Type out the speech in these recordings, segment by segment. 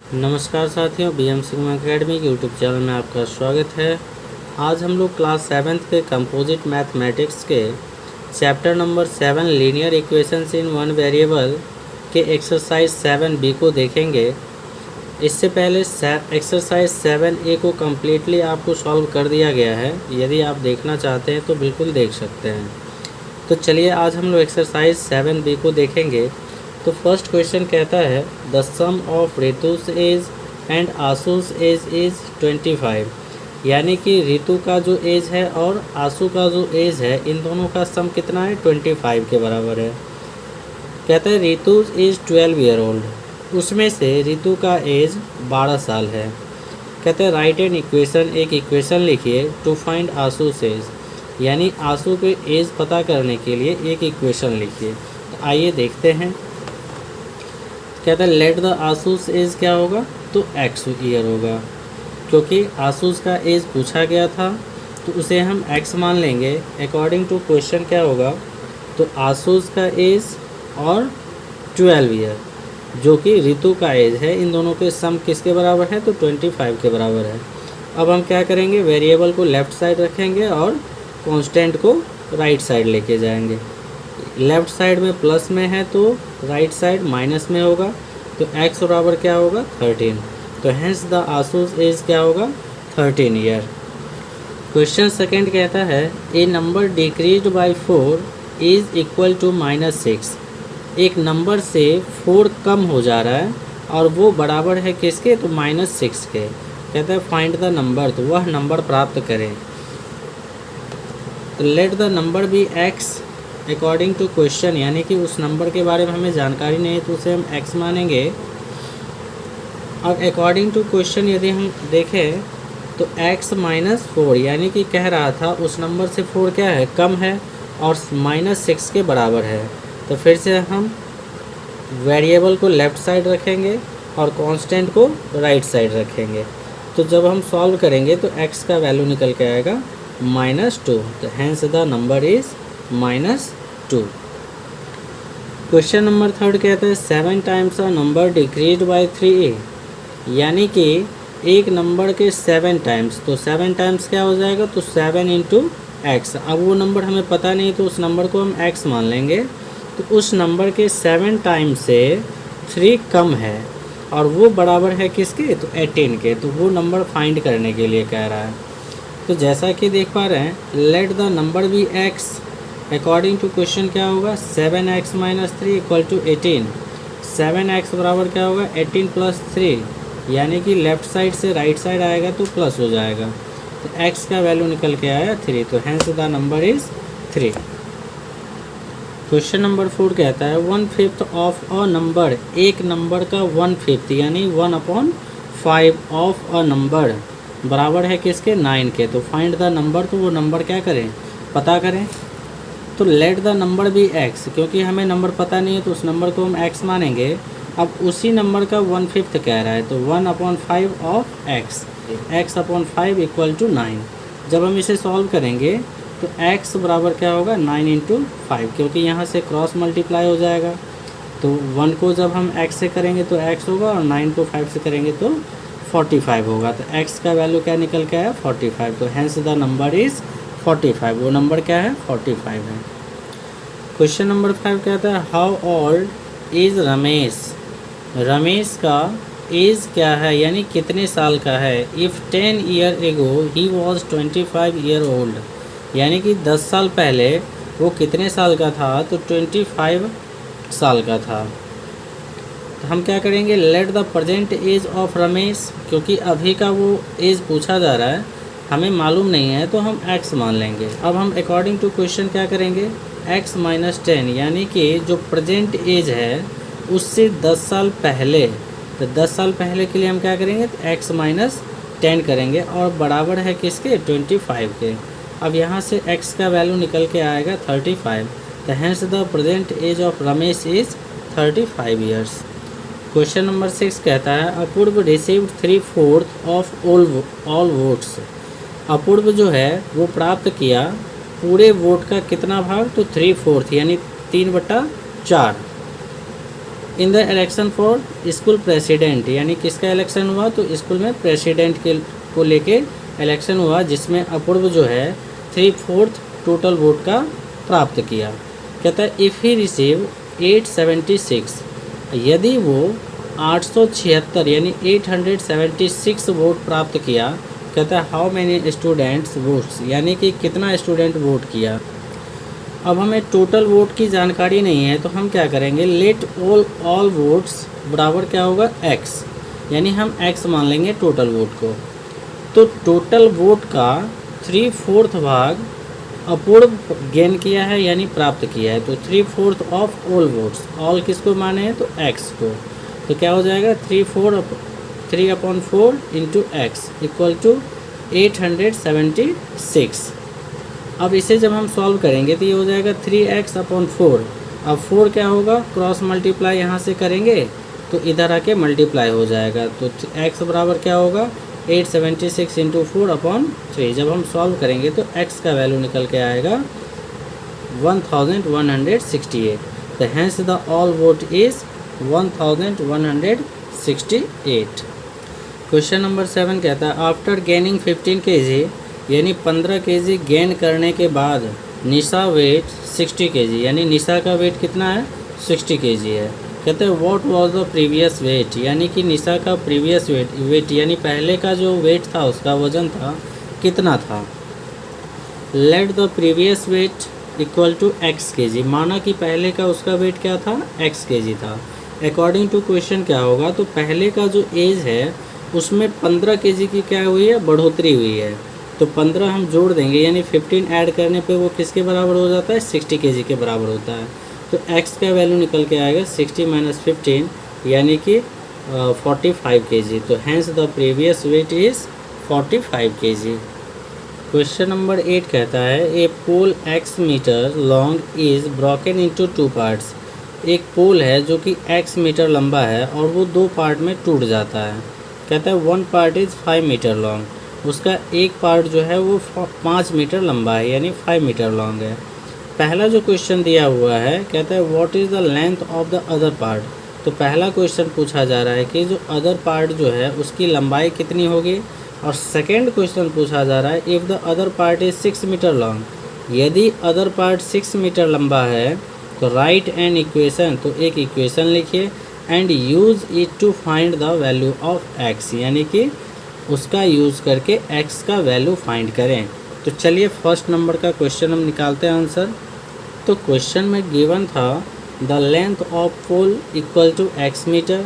नमस्कार साथियों, BM sigma academy के यूट्यूब चैनल में आपका स्वागत है। आज हम लोग क्लास 7th के कंपोजिट मैथमेटिक्स के chapter number 7 linear equations in one variable के एक्सरसाइज 7B को देखेंगे। इससे पहले एक्सरसाइज 7A को कम्प्लीटली आपको सॉल्व कर दिया गया है। यदि आप देखना चाहते हैं तो बिल्कुल देख सकते हैं। तो चलिए आज हम लोग एक्सरसाइज 7B को देखेंगे। तो फर्स्ट क्वेश्चन कहता है the sum of Ritu's age and आसूस एज इज़ 25, यानी कि रितु का जो एज है और आसू का जो एज है इन दोनों का सम कितना है 25 के बराबर है। कहता है रितु इज़ 12 ईयर ओल्ड, उसमें से रितु का एज 12 साल है। कहते हैं राइट एन इक्वेशन, एक इक्वेशन लिखिए टू फाइंड आसूस एज, यानी आसू के एज पता करने के लिए एक इक्वेशन लिखिए। तो आइए देखते हैं। कहता है लेट द आसूस एज क्या होगा, तो x ईयर होगा, क्योंकि आसूस का एज पूछा गया था तो उसे हम x मान लेंगे। अकॉर्डिंग टू क्वेश्चन क्या होगा, तो आसूस का एज और 12 ईयर जो कि ऋतु का एज है, इन दोनों के सम किसके बराबर है, तो 25 के बराबर है। अब हम क्या करेंगे, वेरिएबल को लेफ़्ट साइड रखेंगे और कांस्टेंट को राइट साइड लेके जाएंगे। लेफ़्ट साइड में प्लस में है तो राइट साइड माइनस में होगा, तो x बराबर क्या होगा 13। तो हेंस द आसूस एज क्या होगा 13 ईयर। क्वेश्चन सेकंड कहता है a number decrease by 4 is equal to -6, एक नंबर से 4 कम हो जा रहा है और वो बराबर है किसके, तो -6 के। कहता है फाइंड द नंबर, तो वह नंबर प्राप्त करें। तो let the number be x according to question, यानी कि उस नंबर के बारे में हमें जानकारी नहीं है तो उसे हम x मानेंगे। और अकॉर्डिंग टू क्वेश्चन यदि हम देखें तो x -4, यानी कि कह रहा था उस नंबर से 4 क्या है, कम है और -6 के बराबर है। तो फिर से हम वेरिएबल को लेफ़्ट साइड रखेंगे और कांस्टेंट को राइट साइड रखेंगे। तो जब हम सॉल्व करेंगे तो x का वैल्यू निकल के आएगा -2। तो hence the number is -2। Question number third कहता है 7 times a number decrease bye 3a, यानी कि एक नंबर के 7 टाइम्स, तो 7 टाइम्स क्या हो जाएगा, तो 7 इंटू एक्स। अब वो नंबर हमें पता नहीं तो उस नंबर को हम x मान लेंगे। तो उस नंबर के 7 टाइम्स से 3 कम है और वो बराबर है किसके, तो 18 के। तो वो नंबर फाइंड करने के लिए कह रहा है। तो जैसा कि देख पा रहे हैं let the number be x according to question क्या होगा, 7x - 3 इक्वल टू 18। 7x बराबर क्या होगा 18 + 3, यानी कि लेफ़्ट साइड से राइट साइड आएगा तो प्लस हो जाएगा। तो x का वैल्यू निकल के आया 3, तो hence the number is 3। Question number 4 कहता है 1/5 ऑफ अ नंबर, एक नंबर का 1/5 यानी 1/5 ऑफ अ नंबर बराबर है किसके, 9 के। तो फाइंड द नंबर, तो वो नंबर क्या करें, पता करें। तो let the number be x, क्योंकि हमें नंबर पता नहीं है तो उस नंबर को हम x मानेंगे। अब उसी नंबर का 1/5 कह रहा है तो 1/5 of x, x/5 equal to 9। जब हम इसे सॉल्व करेंगे तो x बराबर क्या होगा 9 इंटू 5, क्योंकि यहाँ से क्रॉस मल्टीप्लाई हो जाएगा। तो 1 को जब हम x से करेंगे तो x होगा और 9 को 5 से करेंगे तो 45 होगा। तो x का वैल्यू क्या निकल के आया 45। तो हेंस द नंबर इज़ 45, वो नंबर क्या है 45 है। क्वेश्चन नंबर 5 कहता है how old is Ramesh, Ramesh का एज क्या है, यानी कितने साल का है। If 10 year ago he was 25 year old, यानी कि 10 साल पहले वो कितने साल का था, तो 25 साल का था। तो हम क्या करेंगे, let the present age of Ramesh, क्योंकि अभी का वो एज पूछा जा रहा है, हमें मालूम नहीं है तो हम x मान लेंगे। अब हम अकॉर्डिंग टू क्वेश्चन क्या करेंगे, x - 10, यानी कि जो प्रेजेंट एज है उससे 10 साल पहले, तो 10 साल पहले के लिए हम क्या करेंगे, तो x - 10 करेंगे और बराबर है किसके 25 के। अब यहाँ से x का वैल्यू निकल के आएगा 35। तो hence the present age of Ramesh is 35 years. Question number 6 कहता है Apurva received 3/4 of all votes, Apurva जो है वो प्राप्त किया पूरे वोट का कितना भाग, तो 3/4 यानी 3/4। In the election for school president, यानी किसका इलेक्शन हुआ, तो स्कूल में प्रेसिडेंट के को लेके इलेक्शन हुआ, जिसमें अपूर्व जो है 3/4 टोटल वोट का प्राप्त किया। कहता है इफ़ ही रिसीव 876, यदि वो 876 यानी 876 वोट प्राप्त किया। कहता है हाउ मैनी स्टूडेंट्स वोट्स, यानी कि कितना स्टूडेंट वोट किया। अब हमें टोटल वोट की जानकारी नहीं है, तो हम क्या करेंगे, लेट ऑल वोट्स बराबर क्या होगा x, यानी हम x मान लेंगे टोटल वोट को। तो टोटल वोट का 3/4 भाग अपूर्व गेन किया है यानी प्राप्त किया है, तो 3/4 ऑफ ऑल वोट्स, ऑल किसको माने हैं, तो x को। तो क्या हो जाएगा 3/4 इंटू एक्स इक्वल टू 876। अब इसे जब हम सॉल्व करेंगे तो ये हो जाएगा 3x/4। अब 4 क्या होगा, क्रॉस मल्टीप्लाई यहाँ से करेंगे तो इधर आके मल्टीप्लाई हो जाएगा, तो x बराबर क्या होगा 876 इंटू 4/3। जब हम सॉल्व करेंगे तो x का वैल्यू निकल के आएगा 1168। तो hence the all vote is 1168। Question number 7 कहता है आफ्टर गेनिंग 15 kg, यानी 15 kg गेन करने के बाद निशा वेट 60 kg, यानी निशा का वेट कितना है 60 kg है। कहते हैं what was the previous weight, यानी कि निशा का प्रीवियस वेट यानी पहले का जो वेट था उसका वज़न था कितना था। Let the previous weight equal to x kg, माना कि पहले का उसका वेट क्या था x kg था। अकॉर्डिंग टू क्वेश्चन क्या होगा, तो पहले का जो एज है उसमें 15 kg की क्या हुई है, बढ़ोतरी हुई है। तो 15 हम जोड़ देंगे यानी 15 ऐड करने पे वो किसके बराबर हो जाता है 60 kg के बराबर होता है। तो x का वैल्यू निकल के आएगा 60 - 15 यानी कि 45 kg। तो hence the previous weight is 45 kg। Question number 8 कहता है a pole x metre long is broken into 2 parts. एक पोल है जो कि x मीटर लंबा है और वो 2 पार्ट में टूट जाता है। कहता है 1 पार्ट इज़ 5 मीटर लॉन्ग, उसका एक पार्ट जो है वो 5 मीटर लंबा है यानी 5 मीटर लॉन्ग है। पहला जो क्वेश्चन दिया हुआ है कहता है what is the length of the other part. तो पहला क्वेश्चन पूछा जा रहा है कि जो अदर पार्ट जो है उसकी लंबाई कितनी होगी, और सेकंड क्वेश्चन पूछा जा रहा है if the other part is 6 metre long, यदि अदर पार्ट 6 मीटर लंबा है तो राइट एन इक्वेशन, तो एक इक्वेशन लिखिए and use it to find the value of x, यानी कि उसका यूज़ करके x का वैल्यू फाइंड करें। तो चलिए फर्स्ट नंबर का क्वेश्चन हम निकालते हैं आंसर। तो क्वेश्चन में गिवन था the length of pole equal to x metre,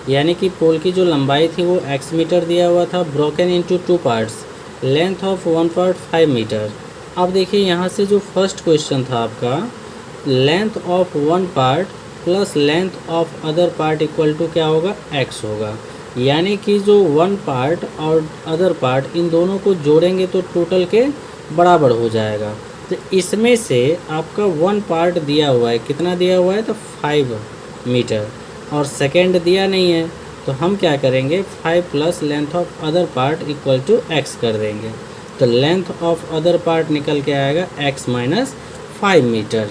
यानी कि पोल की जो लंबाई थी वो x मीटर दिया हुआ था, broken into 2 parts, length of 1 part 5 metre. अब देखिए यहाँ से जो फर्स्ट क्वेश्चन था आपका length of 1 part plus length of other part equal to क्या होगा x होगा, यानी कि जो 1 पार्ट और अदर पार्ट इन दोनों को जोड़ेंगे तो टोटल के बराबर हो जाएगा। तो इसमें से आपका 1 पार्ट दिया हुआ है, कितना दिया हुआ है तो 5 मीटर, और सेकंड दिया नहीं है, तो हम क्या करेंगे 5 plus length of other part equal to x कर देंगे। तो लेंथ ऑफ अदर पार्ट निकल के आएगा x minus 5 metre.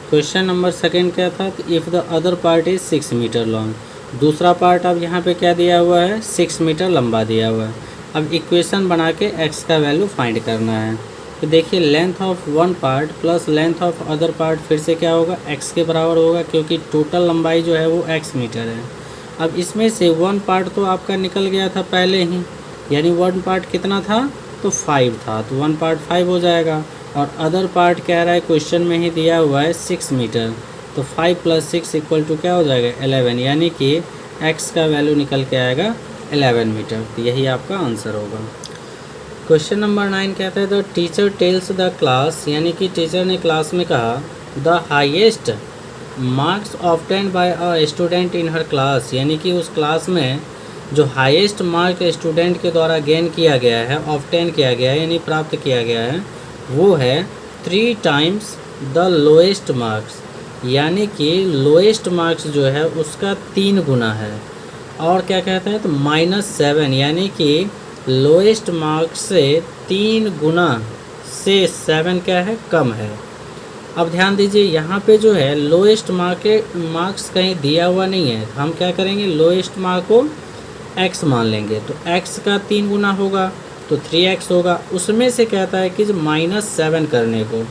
Question number second क्या था, if the other part is 6 metre long, दूसरा पार्ट अब यहाँ पे क्या दिया हुआ है 6 मीटर लंबा दिया हुआ है। अब इक्वेशन बना के x का वैल्यू फाइंड करना है। तो देखिए length of 1 part plus length of other part फिर से क्या होगा x के बराबर होगा, क्योंकि टोटल लंबाई जो है वो x मीटर है। अब इसमें से 1 पार्ट तो आपका निकल गया था पहले ही, यानी 1 पार्ट कितना था तो 5 था, तो 1 पार्ट 5 हो जाएगा, और अदर पार्ट कह रहा है क्वेश्चन में ही दिया हुआ है 6 मीटर, तो 5 प्लस 6 इक्वल टू क्या हो जाएगा 11, यानी कि x का वैल्यू निकल के आएगा 11 मीटर। तो यही आपका आंसर होगा। क्वेश्चन नंबर 9 कहता है the teacher tells the class, यानी कि टीचर ने क्लास में कहा the highest marks obtained by a student in her class, यानी कि उस क्लास में जो हाईएस्ट मार्क स्टूडेंट के द्वारा गेन किया गया है, ऑब्टेन किया गया है यानी प्राप्त किया गया है, वो है 3 टाइम्स द लोएस्ट मार्क्स, यानी कि लोएस्ट मार्क्स जो है उसका 3 गुना है। और क्या कहता है तो -7, यानी कि लोएस्ट मार्क्स से 3 गुना से 7 क्या है कम है। अब ध्यान दीजिए यहाँ पे जो है लोएस्ट मार्क्स कहीं दिया हुआ नहीं है, हम क्या करेंगे लोएस्ट मार्क को x मान लेंगे। तो x का 3 गुना होगा तो 3x होगा। उसमें से कहता है कि -7 करने को।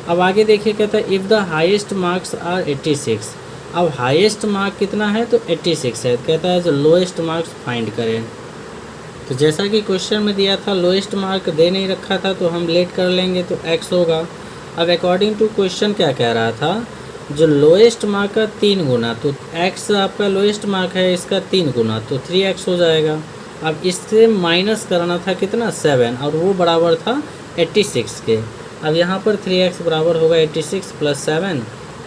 अब आगे देखिए कहता है if the highest marks are 86। अब हाईएस्ट मार्क कितना है तो 86 है। कहता है जो लोएस्ट मार्क्स फाइंड करें। तो जैसा कि क्वेश्चन में दिया था लोएस्ट मार्क दे नहीं रखा था तो हम लेट कर लेंगे तो x होगा। अब अकॉर्डिंग टू क्वेश्चन क्या कह रहा था, जो लोएस्ट मार्क का 3 गुना, तो x आपका लोएस्ट मार्क है इसका 3 गुना तो 3x हो जाएगा। अब इससे माइनस करना था कितना 7 और वो बराबर था 86 के। अब यहाँ पर 3x बराबर होगा 86 + 7।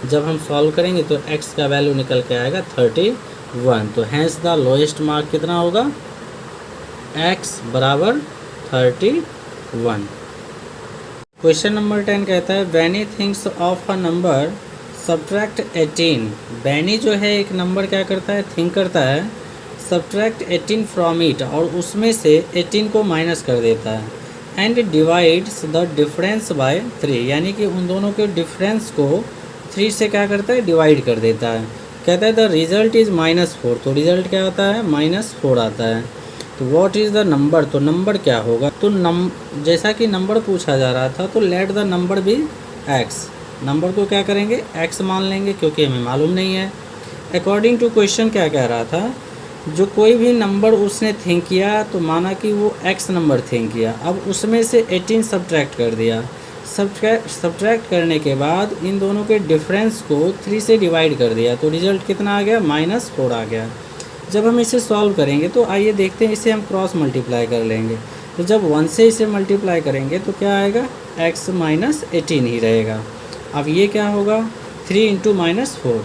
जब हम सॉल्व करेंगे तो x का वैल्यू निकल के आएगा 31। तो हैंस द लोएस्ट मार्क कितना होगा x बराबर 31। क्वेश्चन नंबर 10 कहता है Benny thinks of a number subtract 18। Benny जो है एक नंबर क्या करता है थिंक करता है सब्ट्रैक्ट 18 फ्रॉम इट, और उसमें से 18 को माइनस कर देता है। And divides the difference bye 3, यानी कि उन दोनों के डिफरेंस को 3 से क्या करता है डिवाइड कर देता है। कहता है द रिज़ल्ट इज़ -4। तो रिज़ल्ट क्या होता है -4 आता है। तो व्हाट इज़ द नंबर, तो नंबर क्या होगा। तो जैसा कि नंबर पूछा जा रहा था तो let the number be x। Number को क्या करेंगे x मान लेंगे क्योंकि हमें मालूम नहीं है। अकॉर्डिंग टू क्वेश्चन क्या कह रहा था, जो कोई भी नंबर उसने थिंक किया तो माना कि वो x नंबर थिंक किया। अब उसमें से 18 सब्ट्रैक्ट कर दिया। सब्ट्रैक्ट करने के बाद इन दोनों के डिफरेंस को 3 से डिवाइड कर दिया तो रिज़ल्ट कितना आ गया -4 आ गया। जब हम इसे सॉल्व करेंगे तो आइए देखते हैं, इसे हम क्रॉस मल्टीप्लाई कर लेंगे। तो जब 1 से इसे मल्टीप्लाई करेंगे तो क्या आएगा x - 18 ही रहेगा। अब ये क्या होगा 3 × -4।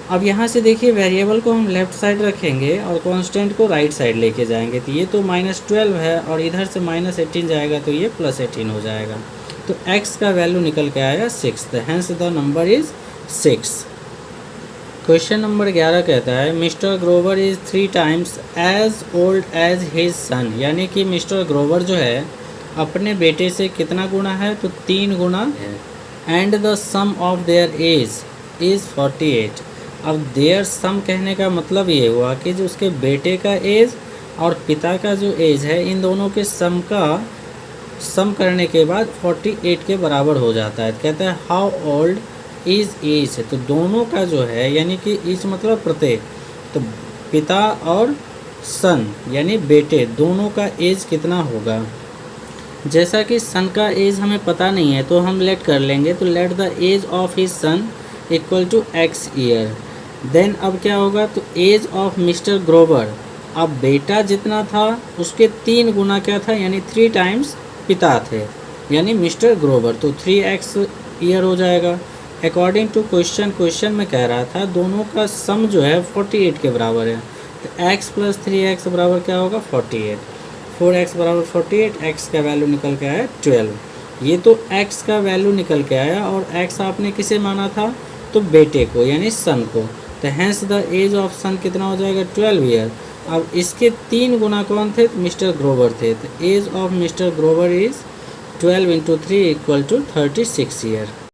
अब यहाँ से देखिए वेरिएबल को हम लेफ़्ट साइड रखेंगे और कांस्टेंट को राइट साइड लेके जाएंगे। तो ये तो -12 है और इधर से -18 जाएगा तो ये +18 हो जाएगा। तो x का वैल्यू निकल के आएगा 6। Hence the number is 6। Question number 11 कहता है mister Grover is 3 times as old as his son. यानी कि मिस्टर ग्रोवर जो है अपने बेटे से कितना गुना है तो 3 गुना है। And the sum of their age is 48। अब देयर सम कहने का मतलब ये हुआ कि जो उसके बेटे का एज और पिता का जो एज है इन दोनों के सम करने के बाद 48 के बराबर हो जाता है। कहता है हाउ ओल्ड इज़ ईच। तो दोनों का जो है यानी कि ईच मतलब प्रत्येक, तो पिता और सन यानी बेटे दोनों का एज कितना होगा। जैसा कि सन का एज हमें पता नहीं है तो हम लेट कर लेंगे। तो let the age of his son equal to x year. Then अब क्या होगा तो एज ऑफ मिस्टर ग्रोवर, अब बेटा जितना था उसके 3 गुना क्या था यानी 3 टाइम्स पिता थे यानी मिस्टर ग्रोवर, तो 3x ईयर हो जाएगा। अकॉर्डिंग टू क्वेश्चन में कह रहा था दोनों का सम जो है 48 के बराबर है। तो x + 3x बराबर क्या होगा 48। 4x बराबर 48, x का वैल्यू निकल के आया 12। ये तो x का वैल्यू निकल के आया और x आपने किसे माना था तो बेटे को यानी सन को। तो हैंस द एज ऑफ सन कितना हो जाएगा 12 ईयर। अब इसके 3 गुना कौन थे मिस्टर ग्रोवर थे। तो age of mister Grover is 12 × 3 = 36 year.